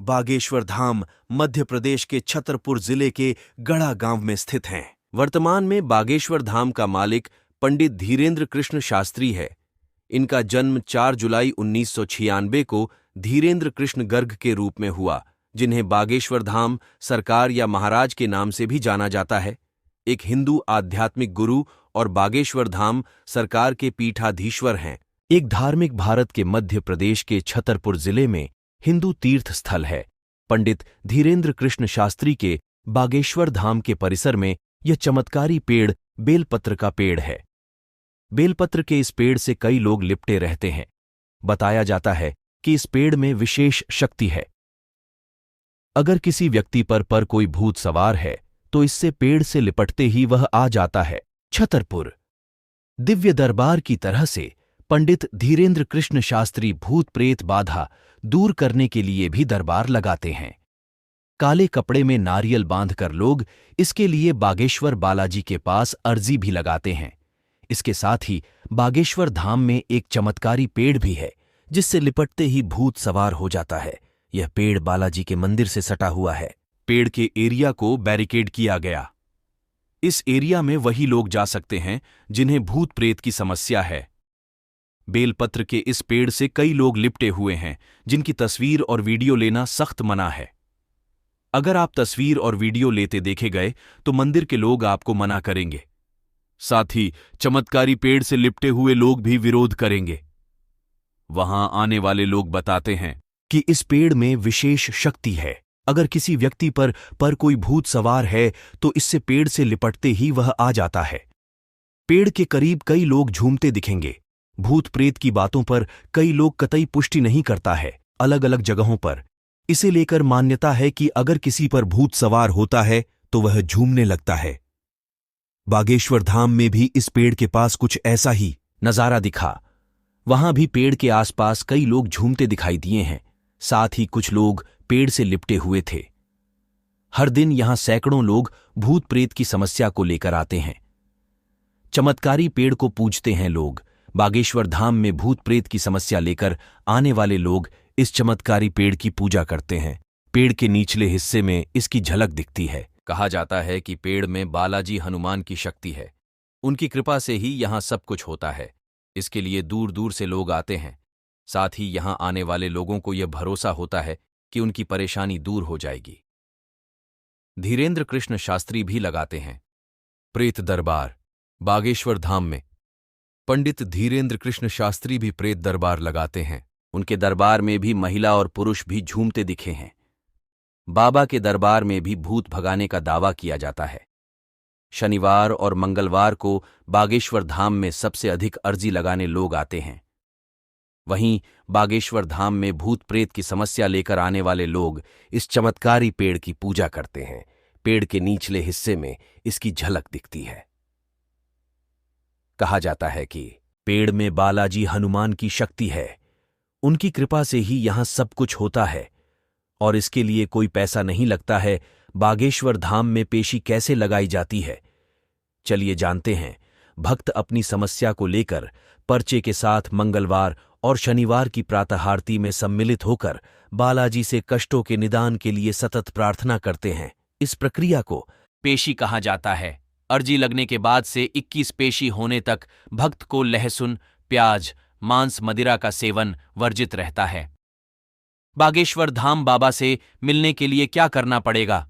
बागेश्वर धाम मध्य प्रदेश के छतरपुर जिले के गढ़ा गांव में स्थित हैं। वर्तमान में बागेश्वर धाम का मालिक पंडित धीरेन्द्र कृष्ण शास्त्री है। इनका जन्म 4 जुलाई 1996 को धीरेन्द्र कृष्ण गर्ग के रूप में हुआ, जिन्हें बागेश्वर धाम सरकार या महाराज के नाम से भी जाना जाता है। एक हिंदू आध्यात्मिक गुरु और बागेश्वर धाम सरकार के पीठाधीश्वर हैं। एक धार्मिक भारत के मध्य प्रदेश के छतरपुर जिले में हिंदू तीर्थ स्थल है। पंडित धीरेन्द्र कृष्ण शास्त्री के बागेश्वर धाम के परिसर में यह चमत्कारी पेड़ बेलपत्र का पेड़ है। बेलपत्र के इस पेड़ से कई लोग लिपटे रहते हैं। बताया जाता है कि इस पेड़ में विशेष शक्ति है। अगर किसी व्यक्ति पर कोई भूत सवार है तो इससे पेड़ से लिपटते ही वह आ जाता है। छतरपुर दिव्य दरबार की तरह से पंडित धीरेन्द्र कृष्ण शास्त्री भूत प्रेत बाधा दूर करने के लिए भी दरबार लगाते हैं। काले कपड़े में नारियल बांधकर लोग इसके लिए बागेश्वर बालाजी के पास अर्जी भी लगाते हैं। इसके साथ ही बागेश्वर धाम में एक चमत्कारी पेड़ भी है, जिससे लिपटते ही भूत सवार हो जाता है। यह पेड़ बालाजी के मंदिर से सटा हुआ है। पेड़ के एरिया को बैरिकेड किया गया। इस एरिया में वही लोग जा सकते हैं जिन्हें भूत प्रेत की समस्या है। बेलपत्र के इस पेड़ से कई लोग लिपटे हुए हैं, जिनकी तस्वीर और वीडियो लेना सख्त मना है। अगर आप तस्वीर और वीडियो लेते देखे गए तो मंदिर के लोग आपको मना करेंगे। साथ ही चमत्कारी पेड़ से लिपटे हुए लोग भी विरोध करेंगे। वहां आने वाले लोग बताते हैं कि इस पेड़ में विशेष शक्ति है। अगर किसी व्यक्ति पर कोई भूत सवार है तो इससे पेड़ से लिपटते ही वह आ जाता है। पेड़ के करीब कई लोग झूमते दिखेंगे। भूत प्रेत की बातों पर कई लोग कतई पुष्टि नहीं करता है। अलग अलग जगहों पर इसे लेकर मान्यता है कि अगर किसी पर भूत सवार होता है तो वह झूमने लगता है। बागेश्वर धाम में भी इस पेड़ के पास कुछ ऐसा ही नजारा दिखा। वहां भी पेड़ के आसपास कई लोग झूमते दिखाई दिए हैं। साथ ही कुछ लोग पेड़ से लिपटे हुए थे। हर दिन यहां सैकड़ों लोग भूत प्रेत की समस्या को लेकर आते हैं। चमत्कारी पेड़ को पूजते हैं लोग। बागेश्वर धाम में भूत प्रेत की समस्या लेकर आने वाले लोग इस चमत्कारी पेड़ की पूजा करते हैं। पेड़ के निचले हिस्से में इसकी झलक दिखती है। कहा जाता है कि पेड़ में बालाजी हनुमान की शक्ति है। उनकी कृपा से ही यहां सब कुछ होता है। इसके लिए दूर दूर से लोग आते हैं। साथ ही यहां आने वाले लोगों को यह भरोसा होता है कि उनकी परेशानी दूर हो जाएगी। धीरेन्द्र कृष्ण शास्त्री भी लगाते हैं। प्रेत दरबार बागेश्वर धाम में पंडित धीरेन्द्र कृष्ण शास्त्री भी प्रेत दरबार लगाते हैं। उनके दरबार में भी महिला और पुरुष भी झूमते दिखे हैं। बाबा के दरबार में भी भूत भगाने का दावा किया जाता है। शनिवार और मंगलवार को बागेश्वर धाम में सबसे अधिक अर्जी लगाने लोग आते हैं। वहीं बागेश्वर धाम में भूत प्रेत की समस्या लेकर आने वाले लोग इस चमत्कारी पेड़ की पूजा करते हैं। पेड़ के निचले हिस्से में इसकी झलक दिखती है। कहा जाता है कि पेड़ में बालाजी हनुमान की शक्ति है। उनकी कृपा से ही यहां सब कुछ होता है और इसके लिए कोई पैसा नहीं लगता है। बागेश्वर धाम में पेशी कैसे लगाई जाती है, चलिए जानते हैं। भक्त अपनी समस्या को लेकर पर्चे के साथ मंगलवार और शनिवार की प्रातः आरती में सम्मिलित होकर बालाजी से कष्टों के निदान के लिए सतत प्रार्थना करते हैं। इस प्रक्रिया को पेशी कहा जाता है। अर्जी लगने के बाद से 21 पेशी होने तक भक्त को लहसुन, प्याज, मांस, मदिरा का सेवन वर्जित रहता है। बागेश्वर धाम बाबा से मिलने के लिए क्या करना पड़ेगा?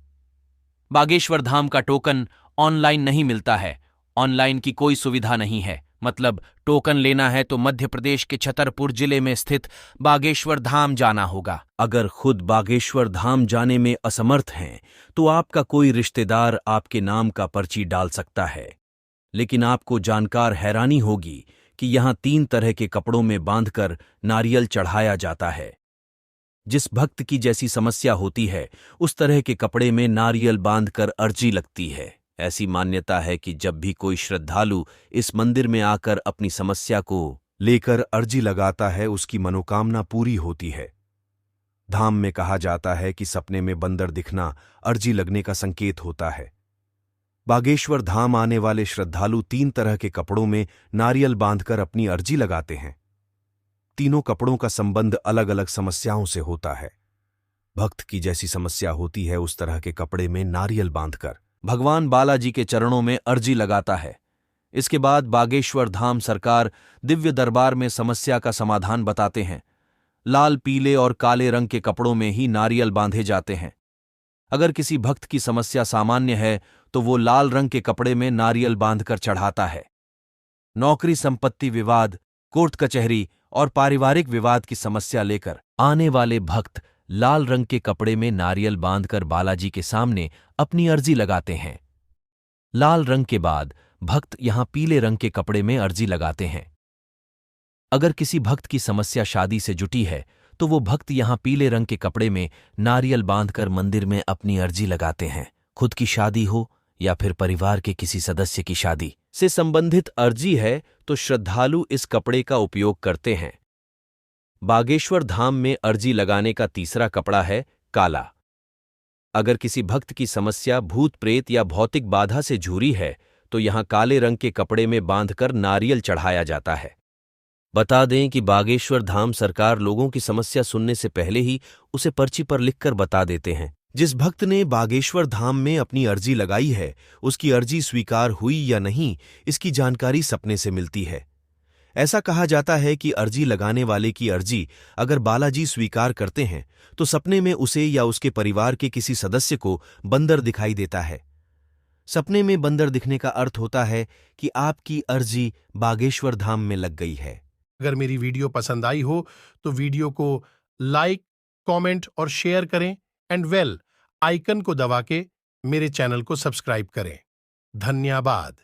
बागेश्वर धाम का टोकन ऑनलाइन नहीं मिलता है। ऑनलाइन की कोई सुविधा नहीं है। मतलब टोकन लेना है तो मध्य प्रदेश के छतरपुर जिले में स्थित बागेश्वर धाम जाना होगा। अगर खुद बागेश्वर धाम जाने में असमर्थ हैं तो आपका कोई रिश्तेदार आपके नाम का पर्ची डाल सकता है। लेकिन आपको जानकर हैरानी होगी कि यहां 3 तरह के कपड़ों में बांधकर नारियल चढ़ाया जाता है। जिस भक्त की जैसी समस्या होती है उस तरह के कपड़े में नारियल बांधकर अर्जी लगती है। ऐसी मान्यता है कि जब भी कोई श्रद्धालु इस मंदिर में आकर अपनी समस्या को लेकर अर्जी लगाता है, उसकी मनोकामना पूरी होती है। धाम में कहा जाता है कि सपने में बंदर दिखना अर्जी लगने का संकेत होता है। बागेश्वर धाम आने वाले श्रद्धालु 3 तरह के कपड़ों में नारियल बांधकर अपनी अर्जी लगाते हैं। तीनों कपड़ों का संबंध अलग अलग समस्याओं से होता है। भक्त की जैसी समस्या होती है उस तरह के कपड़े में नारियल बांधकर भगवान बालाजी के चरणों में अर्जी लगाता है। इसके बाद बागेश्वर धाम सरकार दिव्य दरबार में समस्या का समाधान बताते हैं। लाल, पीले और काले रंग के कपड़ों में ही नारियल बांधे जाते हैं। अगर किसी भक्त की समस्या सामान्य है तो वो लाल रंग के कपड़े में नारियल बांधकर चढ़ाता है। नौकरी, संपत्ति विवाद, कोर्ट कचहरी और पारिवारिक विवाद की समस्या लेकर आने वाले भक्त लाल रंग के कपड़े में नारियल बांधकर बालाजी के सामने अपनी अर्जी लगाते हैं। लाल रंग के बाद भक्त यहां पीले रंग के कपड़े में अर्जी लगाते हैं। अगर किसी भक्त की समस्या शादी से जुटी है तो वो भक्त यहां पीले रंग के कपड़े में नारियल बांधकर मंदिर में अपनी अर्जी लगाते हैं। खुद की शादी हो या फिर परिवार के किसी सदस्य की शादी से संबंधित अर्जी है तो श्रद्धालु इस कपड़े का उपयोग करते हैं। बागेश्वर धाम में अर्जी लगाने का तीसरा कपड़ा है काला। अगर किसी भक्त की समस्या भूत प्रेत या भौतिक बाधा से जुड़ी है तो यहां काले रंग के कपड़े में बांधकर नारियल चढ़ाया जाता है। बता दें कि बागेश्वर धाम सरकार लोगों की समस्या सुनने से पहले ही उसे पर्ची पर लिखकर बता देते हैं। जिस भक्त ने बागेश्वर धाम में अपनी अर्जी लगाई है उसकी अर्जी स्वीकार हुई या नहीं, इसकी जानकारी सपने से मिलती है। ऐसा कहा जाता है कि अर्जी लगाने वाले की अर्जी अगर बालाजी स्वीकार करते हैं तो सपने में उसे या उसके परिवार के किसी सदस्य को बंदर दिखाई देता है। सपने में बंदर दिखने का अर्थ होता है कि आपकी अर्जी बागेश्वर धाम में लग गई है। अगर मेरी वीडियो पसंद आई हो तो वीडियो को लाइक, कमेंट और शेयर करें एंड वेल आइकन को दबा के मेरे चैनल को सब्सक्राइब करें। धन्यवाद।